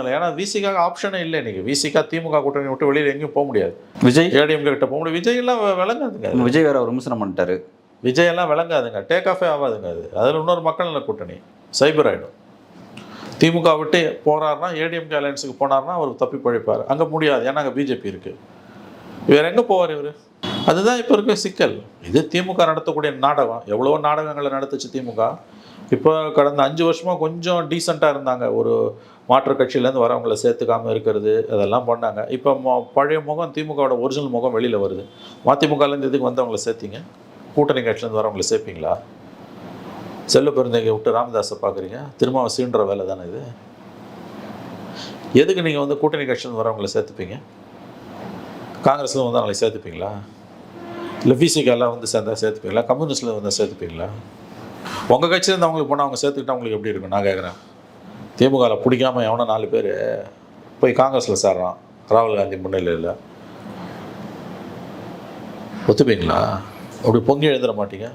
ஏன்னா விசிகாக ஆப்ஷனே இல்லை இன்னைக்கு. விசிகா திமுக கூட்டணி விட்டு வெளியில் எங்கேயும் போக முடியாது. விஜய் ஏடிஎம்கே கிட்ட போக முடியும். விஜய் எல்லாம் விளங்காதுங்க. விஜய் வேற ஒரு விமர்சனம் பண்ணிட்டாரு. விஜய் எல்லாம் விளங்காதுங்க. டேக் ஆஃபே ஆகாதுங்க. அதில் இன்னொரு மக்கள் நல கூட்டணி சைபர் ஆகிடும். திமுக விட்டு போகிறாருன்னா ஏடிஎம்கே அலையன்ஸுக்கு போனார்னா அவர் தப்பி பழிப்பார். அங்கே முடியாது, ஏன்னா அங்கே பிஜேபி இருக்குது. வேறு எங்கே போவார் இவர்? அதுதான் இப்போ இருக்க சிக்கல். இது திமுக நடத்தக்கூடிய நாடகம். எவ்வளவோ நாடகங்களை நடத்துச்சு திமுக. இப்போ கடந்த 5 வருஷமாக கொஞ்சம் டீசெண்டாக இருந்தாங்க. ஒரு மாற்றுக் கட்சியிலேருந்து வரவங்களை சேர்த்துக்காமல் இருக்கிறது, அதெல்லாம் பண்ணாங்க. இப்போ பழைய முகம், திமுகவோட ஒரிஜினல் முகம் வெளியில் வருது. மதிமுகலேருந்து இதுக்கு வந்தவங்களை சேர்த்திங்க, கூட்டணி கட்சியிலேருந்து வரவங்களை சேர்ப்பீங்களா? செல்ல பெருந்தைங்க விட்டு ராமதாஸை பார்க்குறீங்க. திரும்ப சீன்ற வேலை தானே இது. எதுக்கு நீங்கள் கூட்டணி கட்சியிலேருந்து வரவங்களை சேர்த்துப்பீங்க? காங்கிரஸில் வந்து அவங்களை சேர்த்துப்பீங்களா? இல்லை விசிகாலாம் சேர்த்துப்பீங்களா? கம்யூனிஸ்டில் வந்து சேர்த்துப்பீங்களா? உங்கள் கட்சியிலேருந்து அவங்களுக்கு போனால் அவங்க சேர்த்துக்கிட்டா அவங்களுக்கு எப்படி இருக்கும்? நான் கேட்குறேன். திமுகவில் பிடிக்காமல் எவனோ 4 பேர் போய் காங்கிரஸில் சேர்றான் ராகுல் காந்தி முன்னிலையில். ஒத்துப்பீங்களா? அப்படி பொங்கி எழுந்துட மாட்டீங்க?